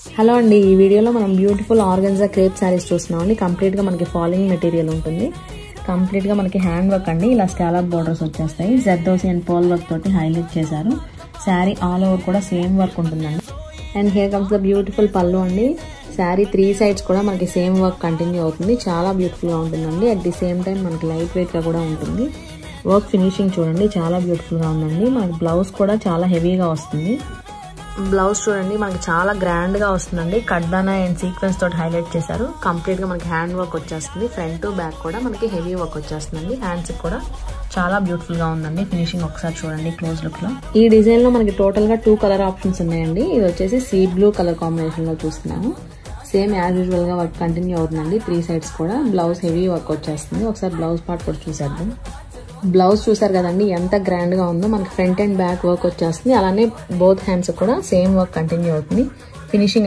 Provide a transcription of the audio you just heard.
Hello అండి, ఈ వీడియోలో మనం బ్యూటిఫుల్ ఆర్గన్జా క్రేప్ శారీస్ చూస్తున్నామండి. కంప్లీట్గా మనకి ఫాలింగ్ మెటీరియల్ ఉంటుంది. కంప్లీట్గా మనకి హ్యాండ్ వర్క్ అండి. ఇలా స్కాలప్ బోర్డర్స్ వచ్చేస్తాయి. జర్దోసి అండ్ పోల్ వర్క్ తోటి హైలైట్ చేశారు. శారీ ఆల్ ఓవర్ కూడా సేమ్ వర్క్ ఉంటుందండి. And here comes the beautiful పళ్ళు అండి. శారీ 3 సైడ్స్ కూడా మనకి సేమ్ వర్క్ కంటిన్యూ అవుతుంది. చాలా బ్యూటిఫుల్గా ఉంటుందండి. అట్ ది సేమ్ టైం మనకి లైట్ వెయిట్గా కూడా ఉంటుంది. వర్క్ ఫినిషింగ్ చూడండి, చాలా బ్యూటిఫుల్గా ఉందండి. మనకి బ్లౌజ్ కూడా చాలా హెవీగా వస్తుంది. బ్లౌజ్ చూడండి, మనకి చాలా గ్రాండ్గా వస్తుందండి. కడ్దానా అండ్ సీక్వెన్స్ తోటి హైలైట్ చేశారు. కంప్లీట్గా మనకి హ్యాండ్ వర్క్ వచ్చేస్తుంది. ఫ్రంట్ బ్యాక్ కూడా మనకి హెవీ వర్క్ వచ్చేస్తుందండి. హ్యాండ్స్కి కూడా చాలా బ్యూటిఫుల్గా ఉందండి. ఫినిషింగ్ ఒకసారి చూడండి క్లోజ్ లుక్లో. ఈ డిజైన్లో మనకి టోటల్గా 2 కలర్ ఆప్షన్స్ ఉన్నాయండి. ఇది వచ్చేసి సీ బ్లూ కలర్ కాంబినేషన్లో చూస్తున్నాము. సేమ్ యాజ్ యూజువల్గా వర్క్ కంటిన్యూ అవుతుందండి. 3 సైడ్స్ కూడా బ్లౌజ్ హెవీ వర్క్ వచ్చేస్తుంది. ఒకసారి బ్లౌజ్ పార్ట్ కూడా చూసేద్దాం. బ్లౌజ్ చూసారు కదండి, ఎంత గ్రాండ్గా ఉందో. మనకి ఫ్రంట్ అండ్ బ్యాక్ వర్క్ వచ్చేస్తుంది. అలానే బోత్ హ్యాండ్స్ కూడా సేమ్ వర్క్ కంటిన్యూ అవుతుంది. ఫినిషింగ్